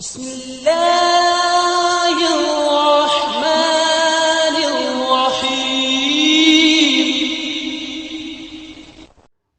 بسم اللہ الرحمن الرحیم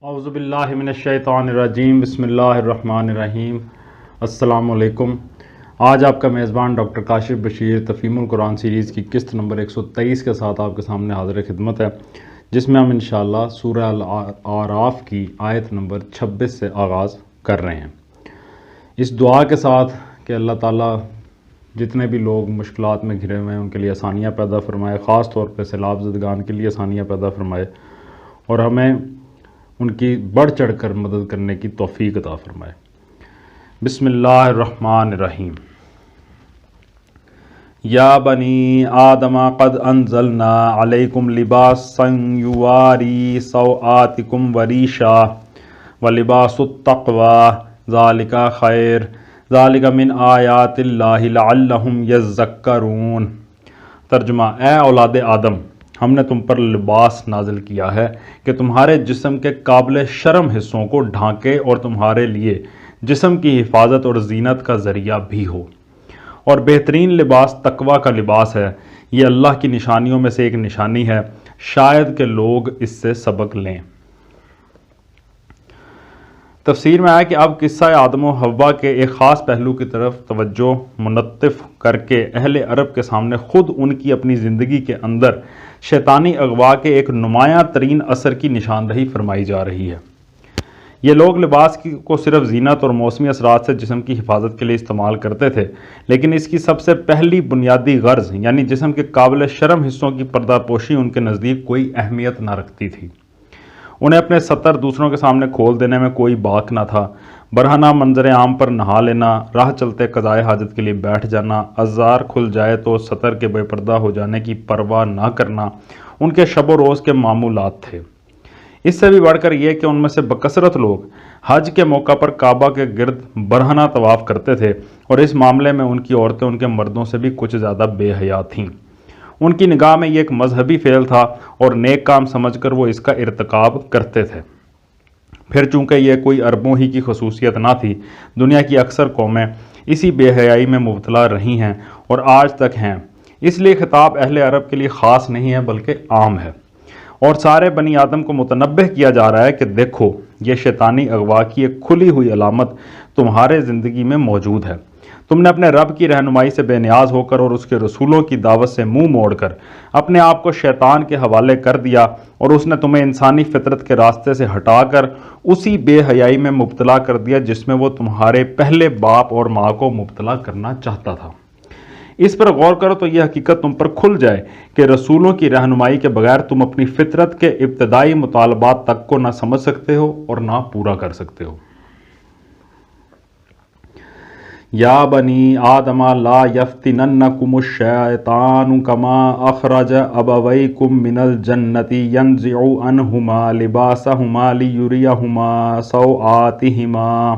اعوذ باللہ من الشیطان الرجیم بسم اللہ الرحمن الرحیم۔ السلام علیکم۔ آج آپ کا میزبان ڈاکٹر کاشف بشیر تفہیم القرآن سیریز کی قسط نمبر 123 کے ساتھ آپ کے سامنے حاضر خدمت ہے، جس میں ہم انشاءاللہ سورہ الاعراف کی آیت نمبر 26 سے آغاز کر رہے ہیں، اس دعا کے ساتھ کہ اللہ تعالیٰ جتنے بھی لوگ مشکلات میں گھرے ہوئے ہیں ان کے لیے آسانیاں پیدا فرمائے، خاص طور پہ سیلاب زدگان کے لیے آسانیاں پیدا فرمائے اور ہمیں ان کی بڑھ چڑھ کر مدد کرنے کی توفیق عطا فرمائے۔ بسم اللہ الرحمن الرحیم۔ یا بنی آدم قد انزلنا علیکم لباسا یواری سوآتکم وریشا ولباس التقوی ذالک خیر ذالک من آیات اللہ لعلہم یذکرون۔ ترجمہ: اے اولاد آدم، ہم نے تم پر لباس نازل کیا ہے کہ تمہارے جسم کے قابل شرم حصوں کو ڈھانکے اور تمہارے لیے جسم کی حفاظت اور زینت کا ذریعہ بھی ہو، اور بہترین لباس تقوی کا لباس ہے۔ یہ اللہ کی نشانیوں میں سے ایک نشانی ہے، شاید کہ لوگ اس سے سبق لیں۔ تفسیر میں آیا کہ اب قصہ آدم و حوا کے ایک خاص پہلو کی طرف توجہ منتف کر کے اہل عرب کے سامنے خود ان کی اپنی زندگی کے اندر شیطانی اغوا کے ایک نمایاں ترین اثر کی نشاندہی فرمائی جا رہی ہے۔ یہ لوگ لباس کو صرف زینت اور موسمی اثرات سے جسم کی حفاظت کے لیے استعمال کرتے تھے، لیکن اس کی سب سے پہلی بنیادی غرض یعنی جسم کے قابل شرم حصوں کی پردہ پوشی ان کے نزدیک کوئی اہمیت نہ رکھتی تھی۔ انہیں اپنے ستر دوسروں کے سامنے کھول دینے میں کوئی باک نہ تھا۔ برہنہ منظر عام پر نہا لینا، راہ چلتے قضائے حاجت کے لیے بیٹھ جانا، ازار کھل جائے تو ستر کے بے پردہ ہو جانے کی پرواہ نہ کرنا ان کے شب و روز کے معمولات تھے۔ اس سے بھی بڑھ کر یہ کہ ان میں سے بکثرت لوگ حج کے موقع پر کعبہ کے گرد برہنہ طواف کرتے تھے، اور اس معاملے میں ان کی عورتیں ان کے مردوں سے بھی کچھ زیادہ بے حیا تھیں۔ ان کی نگاہ میں یہ ایک مذہبی فعل تھا اور نیک کام سمجھ کر وہ اس کا ارتکاب کرتے تھے۔ پھر چونکہ یہ کوئی عربوں ہی کی خصوصیت نہ تھی، دنیا کی اکثر قومیں اسی بے حیائی میں مبتلا رہی ہیں اور آج تک ہیں، اس لیے خطاب اہل عرب کے لیے خاص نہیں ہے بلکہ عام ہے، اور سارے بنی آدم کو متنبہ کیا جا رہا ہے کہ دیکھو، یہ شیطانی اغوا کی ایک کھلی ہوئی علامت تمہارے زندگی میں موجود ہے۔ تم نے اپنے رب کی رہنمائی سے بے نیاز ہو کر اور اس کے رسولوں کی دعوت سے منہ موڑ کر اپنے آپ کو شیطان کے حوالے کر دیا، اور اس نے تمہیں انسانی فطرت کے راستے سے ہٹا کر اسی بے حیائی میں مبتلا کر دیا جس میں وہ تمہارے پہلے باپ اور ماں کو مبتلا کرنا چاہتا تھا۔ اس پر غور کرو تو یہ حقیقت تم پر کھل جائے کہ رسولوں کی رہنمائی کے بغیر تم اپنی فطرت کے ابتدائی مطالبات تک کو نہ سمجھ سکتے ہو اور نہ پورا کر سکتے ہو۔ یا بنی آدم لا یفتننکم الشیطان کما اخرج ابویکم من الجنۃ ینزع عنہما لباسہما لیریہما سوآتہما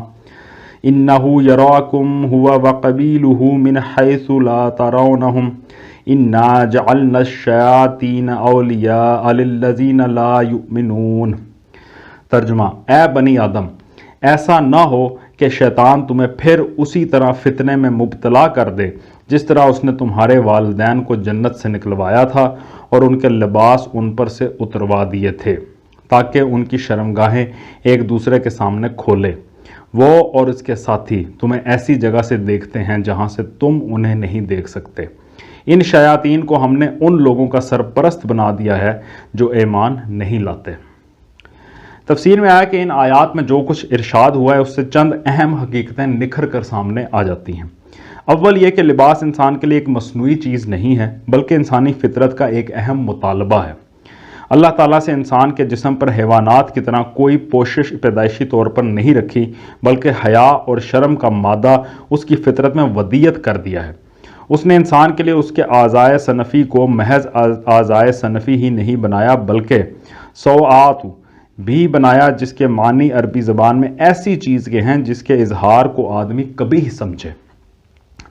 انہ یراکم هو وقبیلہ من حیث لا ترونہم انا جعلنا الشیاطین اولیاء للذین لا یؤمنون۔ ترجمہ: اے بنی آدم، ایسا نہ ہو کہ شیطان تمہیں پھر اسی طرح فتنے میں مبتلا کر دے جس طرح اس نے تمہارے والدین کو جنت سے نکلوایا تھا اور ان کے لباس ان پر سے اتروا دیے تھے، تاکہ ان کی شرمگاہیں ایک دوسرے کے سامنے کھولے۔ وہ اور اس کے ساتھی تمہیں ایسی جگہ سے دیکھتے ہیں جہاں سے تم انہیں نہیں دیکھ سکتے۔ ان شیاطین کو ہم نے ان لوگوں کا سرپرست بنا دیا ہے جو ایمان نہیں لاتے۔ تفسیر میں آیا کہ ان آیات میں جو کچھ ارشاد ہوا ہے اس سے چند اہم حقیقتیں نکھر کر سامنے آ جاتی ہیں۔ اول یہ کہ لباس انسان کے لیے ایک مصنوعی چیز نہیں ہے بلکہ انسانی فطرت کا ایک اہم مطالبہ ہے۔ اللہ تعالیٰ سے انسان کے جسم پر حیوانات کی طرح کوئی پوشش پیدائشی طور پر نہیں رکھی، بلکہ حیا اور شرم کا مادہ اس کی فطرت میں ودیت کر دیا ہے۔ اس نے انسان کے لیے اس کے اعضائے صنفی کو محض اعضائے صنفی ہی نہیں بنایا بلکہ سوآت بھی بنایا، جس کے معنی عربی زبان میں ایسی چیز کے ہیں جس کے اظہار کو آدمی کبھی ہی سمجھے۔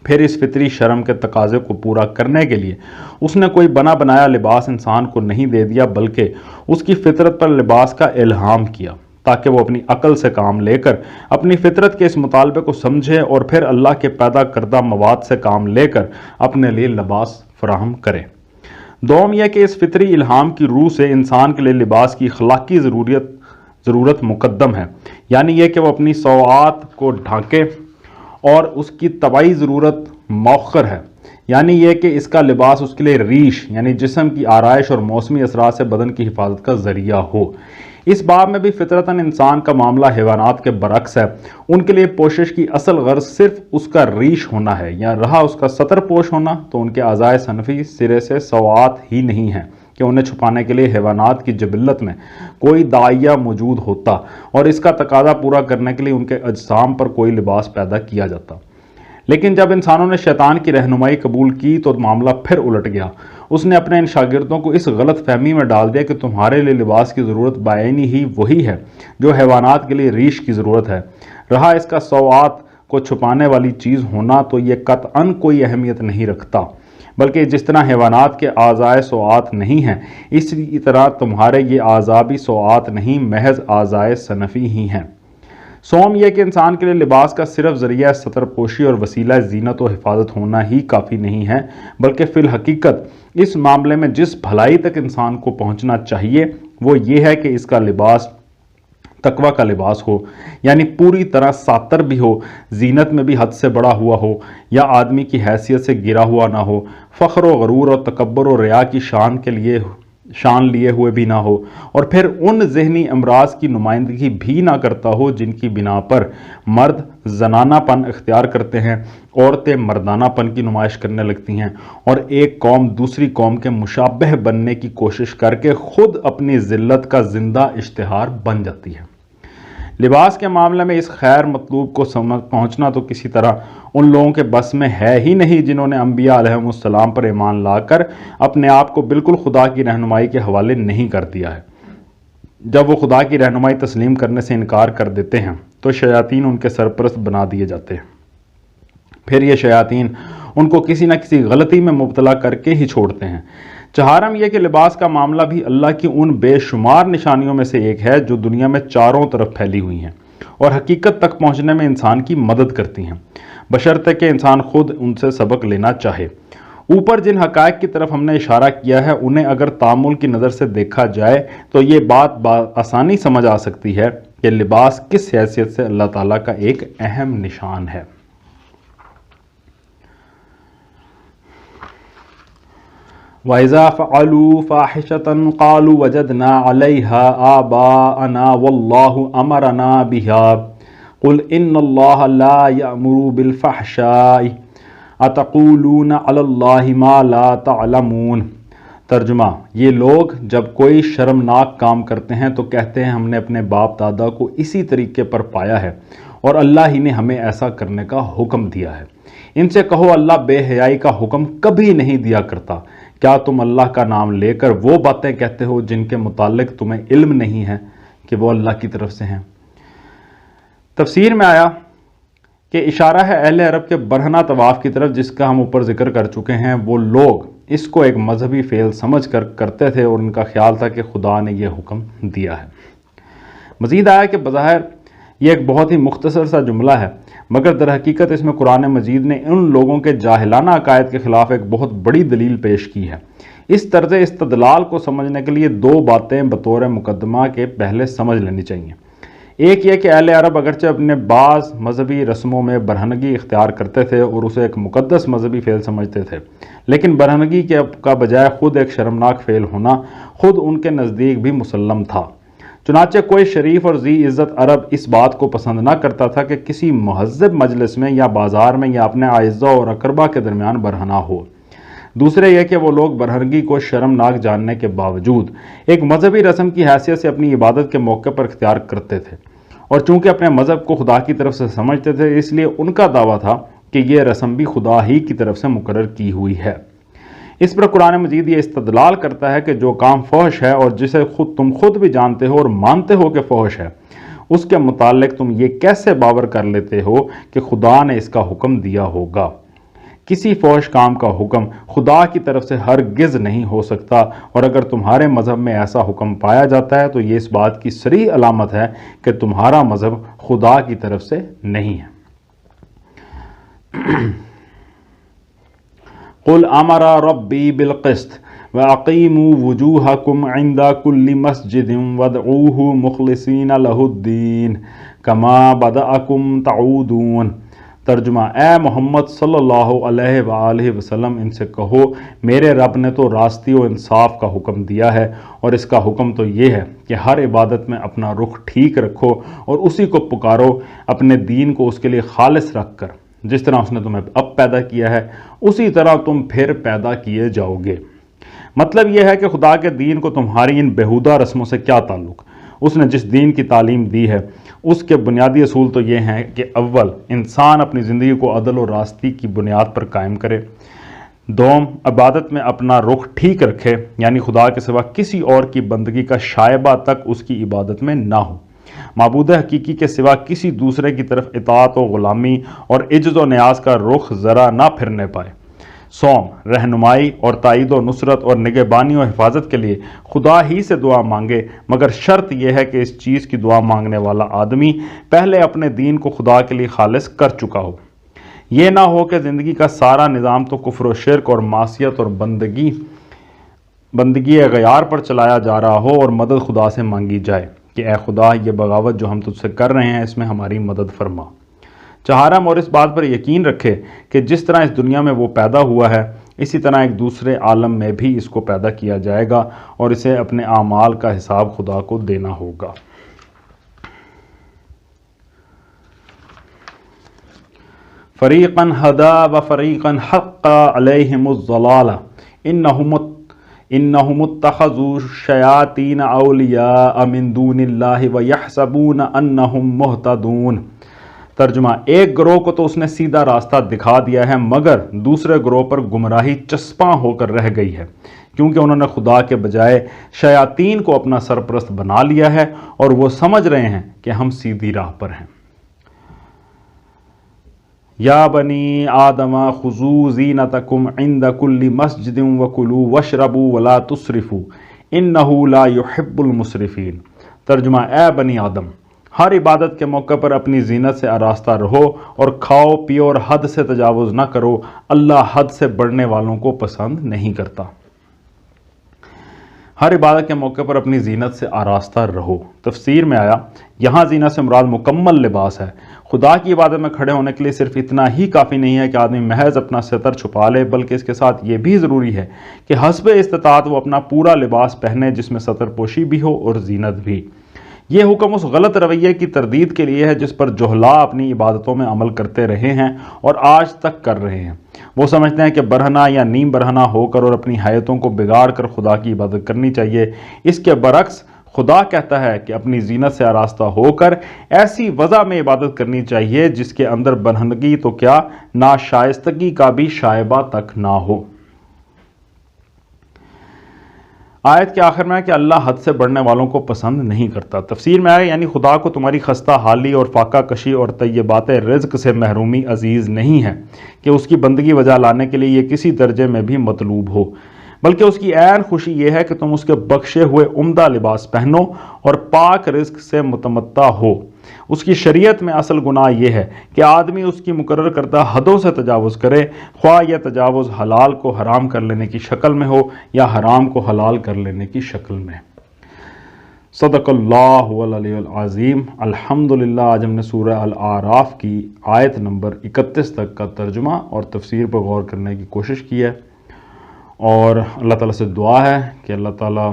پھر اس فطری شرم کے تقاضے کو پورا کرنے کے لیے اس نے کوئی بنا بنایا لباس انسان کو نہیں دے دیا بلکہ اس کی فطرت پر لباس کا الہام کیا، تاکہ وہ اپنی عقل سے کام لے کر اپنی فطرت کے اس مطالبے کو سمجھے اور پھر اللہ کے پیدا کردہ مواد سے کام لے کر اپنے لیے لباس فراہم کرے۔ دوم یہ کہ اس فطری الہام کی روح سے انسان کے لیے لباس کی اخلاقی ضرورت مقدم ہے، یعنی یہ کہ وہ اپنی سوآت کو ڈھانکے، اور اس کی طبعی ضرورت مؤخر ہے، یعنی یہ کہ اس کا لباس اس کے لیے ریش یعنی جسم کی آرائش اور موسمی اثرات سے بدن کی حفاظت کا ذریعہ ہو۔ اس باب میں بھی فطرتاً انسان کا معاملہ حیوانات کے برعکس ہے۔ ان کے لیے پوشش کی اصل غرض صرف اس کا ریش ہونا ہے، یا رہا اس کا سطر پوش ہونا تو ان کے اعضائے صنفی سرے سے سوآت ہی نہیں ہیں کہ انہیں چھپانے کے لیے حیوانات کی جبلت میں کوئی داعیہ موجود ہوتا اور اس کا تقاضا پورا کرنے کے لیے ان کے اجسام پر کوئی لباس پیدا کیا جاتا۔ لیکن جب انسانوں نے شیطان کی رہنمائی قبول کی تو معاملہ پھر الٹ گیا۔ اس نے اپنے ان شاگردوں کو اس غلط فہمی میں ڈال دیا کہ تمہارے لیے لباس کی ضرورت بعینی ہی وہی ہے جو حیوانات کے لیے ریش کی ضرورت ہے۔ رہا اس کا سوآت کو چھپانے والی چیز ہونا تو یہ قطعاً کوئی اہمیت نہیں رکھتا، بلکہ جس طرح حیوانات کے اعضائے سوآت نہیں ہیں، اسی طرح تمہارے یہ اعضاء بھی سوآت نہیں، محض اعضائے صنفی ہی ہیں۔ سوم یہ کہ انسان کے لیے لباس کا صرف ذریعہ سطر پوشی اور وسیلہ زینت و حفاظت ہونا ہی کافی نہیں ہے، بلکہ فی الحقیقت اس معاملے میں جس بھلائی تک انسان کو پہنچنا چاہیے وہ یہ ہے کہ اس کا لباس تقوی کا لباس ہو، یعنی پوری طرح ساتر بھی ہو، زینت میں بھی حد سے بڑا ہوا ہو، یا آدمی کی حیثیت سے گرا ہوا نہ ہو، فخر و غرور اور تکبر و ریا کی شان لیے ہوئے بھی نہ ہو، اور پھر ان ذہنی امراض کی نمائندگی بھی نہ کرتا ہو جن کی بنا پر مرد زنانہ پن اختیار کرتے ہیں، عورتیں مردانہ پن کی نمائش کرنے لگتی ہیں، اور ایک قوم دوسری قوم کے مشابہ بننے کی کوشش کر کے خود اپنی ذلت کا زندہ اشتہار بن جاتی ہے۔ لباس کے معاملے میں اس خیر مطلوب کو پہنچنا تو کسی طرح ان لوگوں کے بس میں ہے ہی نہیں جنہوں نے انبیاء علیہم السلام پر ایمان لا کر اپنے آپ کو بالکل خدا کی رہنمائی کے حوالے نہیں کر دیا ہے۔ جب وہ خدا کی رہنمائی تسلیم کرنے سے انکار کر دیتے ہیں تو شیاطین ان کے سرپرست بنا دیے جاتے ہیں۔ پھر یہ شیاطین ان کو کسی نہ کسی غلطی میں مبتلا کر کے ہی چھوڑتے ہیں۔ چہارم یہ کہ لباس کا معاملہ بھی اللہ کی ان بے شمار نشانیوں میں سے ایک ہے جو دنیا میں چاروں طرف پھیلی ہوئی ہیں اور حقیقت تک پہنچنے میں انسان کی مدد کرتی ہیں، بشرطے کہ انسان خود ان سے سبق لینا چاہے۔ اوپر جن حقائق کی طرف ہم نے اشارہ کیا ہے انہیں اگر تامل کی نظر سے دیکھا جائے تو یہ بات آسانی سمجھ آ سکتی ہے کہ لباس کس حیثیت سے اللہ تعالیٰ کا ایک اہم نشان ہے۔ وَإِذَا فَعَلُوا فَاحِشَةً قَالُوا وَجَدْنَا عَلَيْهَا آبَاءَنَا وَاللَّهُ أَمَرَنَا بِهَا قُلْ إِنَّ اللَّهَ لَا يَأْمُرُ بِالْفَحْشَاءِ أَتَقُولُونَ عَلَى اللَّهِ مَا لَا تَعْلَمُونَ۔ ترجمہ: یہ لوگ جب کوئی شرمناک کام کرتے ہیں تو کہتے ہیں ہم نے اپنے باپ دادا کو اسی طریقے پر پایا ہے اور اللہ ہی نے ہمیں ایسا کرنے کا حکم دیا ہے۔ ان سے کہو اللہ بے حیائی کا حکم کبھی نہیں دیا کرتا۔ کیا تم اللہ کا نام لے کر وہ باتیں کہتے ہو جن کے متعلق تمہیں علم نہیں ہے کہ وہ اللہ کی طرف سے ہیں؟ تفسیر میں آیا کہ اشارہ ہے اہل عرب کے برہنہ طواف کی طرف جس کا ہم اوپر ذکر کر چکے ہیں۔ وہ لوگ اس کو ایک مذہبی فعل سمجھ کر کرتے تھے اور ان کا خیال تھا کہ خدا نے یہ حکم دیا ہے۔ مزید آیا کہ بظاہر یہ ایک بہت ہی مختصر سا جملہ ہے، مگر در حقیقت اس میں قرآن مجید نے ان لوگوں کے جاہلانہ عقائد کے خلاف ایک بہت بڑی دلیل پیش کی ہے۔ اس طرز استدلال کو سمجھنے کے لیے دو باتیں بطور مقدمہ کے پہلے سمجھ لینی چاہیے۔ ایک یہ کہ اہل عرب اگرچہ اپنے بعض مذہبی رسموں میں برہنگی اختیار کرتے تھے اور اسے ایک مقدس مذہبی فعل سمجھتے تھے، لیکن برہنگی کا بجائے خود ایک شرمناک فعل ہونا خود ان کے نزدیک بھی مسلم تھا۔ چنانچہ کوئی شریف اور ذی عزت عرب اس بات کو پسند نہ کرتا تھا کہ کسی مہذب مجلس میں یا بازار میں یا اپنے اعزاء اور اقربا کے درمیان برہنہ ہو۔ دوسرے یہ کہ وہ لوگ برہنگی کو شرمناک جاننے کے باوجود ایک مذہبی رسم کی حیثیت سے اپنی عبادت کے موقع پر اختیار کرتے تھے، اور چونکہ اپنے مذہب کو خدا کی طرف سے سمجھتے تھے اس لیے ان کا دعویٰ تھا کہ یہ رسم بھی خدا ہی کی طرف سے مقرر کی ہوئی ہے۔ اس پر قرآن مجید یہ استدلال کرتا ہے کہ جو کام فحش ہے اور جسے تم خود بھی جانتے ہو اور مانتے ہو کہ فحش ہے، اس کے متعلق تم یہ کیسے باور کر لیتے ہو کہ خدا نے اس کا حکم دیا ہوگا؟ کسی فحش کام کا حکم خدا کی طرف سے ہرگز نہیں ہو سکتا، اور اگر تمہارے مذہب میں ایسا حکم پایا جاتا ہے تو یہ اس بات کی صریح علامت ہے کہ تمہارا مذہب خدا کی طرف سے نہیں ہے۔ قل امر ربی بالقسط وَأَقِيمُوا وُجُوهَكُمْ عِنْدَ كُلِّ مَسْجِدٍ وَادْعُوهُ مُخْلِصِينَ لَهُ الدِّينَ كَمَا بَدَأَكُمْ تَعُودُونَ۔ ترجمہ: اے محمد صلی اللہ علیہ وآلہ وسلم، ان سے کہو میرے رب نے تو راستی و انصاف کا حکم دیا ہے، اور اس کا حکم تو یہ ہے کہ ہر عبادت میں اپنا رخ ٹھیک رکھو اور اسی کو پکارو، اپنے دین کو اس کے لیے خالص رکھ کر۔ جس طرح اس نے تمہیں اب پیدا کیا ہے اسی طرح تم پھر پیدا کیے جاؤ گے۔ مطلب یہ ہے کہ خدا کے دین کو تمہاری ان بیہودہ رسموں سے کیا تعلق؟ اس نے جس دین کی تعلیم دی ہے اس کے بنیادی اصول تو یہ ہیں کہ اول، انسان اپنی زندگی کو عدل و راستی کی بنیاد پر قائم کرے، دوم، عبادت میں اپنا رخ ٹھیک رکھے، یعنی خدا کے سوا کسی اور کی بندگی کا شائبہ تک اس کی عبادت میں نہ ہو، معبود حقیقی کے سوا کسی دوسرے کی طرف اطاعت و غلامی اور عجز و نیاز کا رخ ذرا نہ پھرنے پائے، سوم، رہنمائی اور تائید و نصرت اور نگہبانی و حفاظت کے لیے خدا ہی سے دعا مانگے، مگر شرط یہ ہے کہ اس چیز کی دعا مانگنے والا آدمی پہلے اپنے دین کو خدا کے لیے خالص کر چکا ہو۔ یہ نہ ہو کہ زندگی کا سارا نظام تو کفر و شرک اور معصیت اور بندگی غیار پر چلایا جا رہا ہو اور مدد خدا سے مانگی جائے کہ اے خدا، یہ بغاوت جو ہم تجھ سے کر رہے ہیں اس میں ہماری مدد فرما۔ چہارم، اور اس بات پر یقین رکھے کہ جس طرح اس دنیا میں وہ پیدا ہوا ہے اسی طرح ایک دوسرے عالم میں بھی اس کو پیدا کیا جائے گا، اور اسے اپنے اعمال کا حساب خدا کو دینا ہوگا۔ فریقاً ہدا و فریقاً حق علیہم الضلالہ انہم اتخذوا الشیاطین اولیاء من دون اللہ ویحسبون انہم مہتدون۔ ترجمہ: ایک گروہ کو تو اس نے سیدھا راستہ دکھا دیا ہے، مگر دوسرے گروہ پر گمراہی چسپاں ہو کر رہ گئی ہے، کیونکہ انہوں نے خدا کے بجائے شیاطین کو اپنا سرپرست بنا لیا ہے اور وہ سمجھ رہے ہیں کہ ہم سیدھی راہ پر ہیں۔ یا بنی آدم خذوا زینتکم عند کل مسجد وکلوا واشربوا ولا تسرفوا انہ لا یحب المسرفین۔ ترجمہ: اے بنی آدم، ہر عبادت کے موقع پر اپنی زینت سے آراستہ رہو اور کھاؤ پیو اور حد سے تجاوز نہ کرو، اللہ حد سے بڑھنے والوں کو پسند نہیں کرتا۔ ہر عبادت کے موقع پر اپنی زینت سے آراستہ رہو۔ تفسیر میں آیا یہاں زینت سے مراد مکمل لباس ہے۔ خدا کی عبادت میں کھڑے ہونے کے لیے صرف اتنا ہی کافی نہیں ہے کہ آدمی محض اپنا ستر چھپا لے، بلکہ اس کے ساتھ یہ بھی ضروری ہے کہ حسب استطاعت وہ اپنا پورا لباس پہنے جس میں ستر پوشی بھی ہو اور زینت بھی۔ یہ حکم اس غلط رویے کی تردید کے لیے ہے جس پر جہلاء اپنی عبادتوں میں عمل کرتے رہے ہیں اور آج تک کر رہے ہیں۔ وہ سمجھتے ہیں کہ برہنہ یا نیم برہنہ ہو کر اور اپنی حیتوں کو بگاڑ کر خدا کی عبادت کرنی چاہیے۔ اس کے برعکس خدا کہتا ہے کہ اپنی زینت سے آراستہ ہو کر ایسی وضع میں عبادت کرنی چاہیے جس کے اندر برہنگی تو کیا، ناشائستگی کا بھی شائبہ تک نہ ہو۔ آیت کے آخر میں ہے کہ اللہ حد سے بڑھنے والوں کو پسند نہیں کرتا۔ تفسیر میں آیا یعنی خدا کو تمہاری خستہ حالی اور فاقہ کشی اور طیبات رزق سے محرومی عزیز نہیں ہے کہ اس کی بندگی بجا لانے کے لیے یہ کسی درجے میں بھی مطلوب ہو، بلکہ اس کی عین خوشی یہ ہے کہ تم اس کے بخشے ہوئے عمدہ لباس پہنو اور پاک رزق سے متمتع ہو۔ اس کی شریعت میں اصل گناہ یہ ہے کہ آدمی اس کی مقرر کردہ حدوں سے تجاوز کرے، خواہ یہ تجاوز حلال کو حرام کر لینے کی شکل میں ہو یا حرام کو حلال کر لینے کی شکل میں۔ صدق اللہ العلی العظیم۔ الحمدللہ آج ہم نے سورہ الاعراف کی آیت نمبر 31 تک کا ترجمہ اور تفسیر پر غور کرنے کی کوشش کی ہے، اور اللہ تعالیٰ سے دعا ہے کہ اللہ تعالیٰ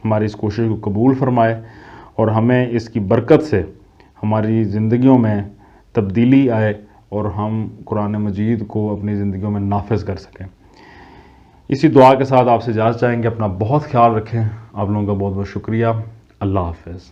ہماری اس کوشش کو قبول فرمائے اور ہمیں اس کی برکت سے ہماری زندگیوں میں تبدیلی آئے اور ہم قرآن مجید کو اپنی زندگیوں میں نافذ کر سکیں۔ اسی دعا کے ساتھ آپ سے اجازت چاہیں گے۔ اپنا بہت خیال رکھیں۔ آپ لوگوں کا بہت بہت شکریہ۔ اللہ حافظ۔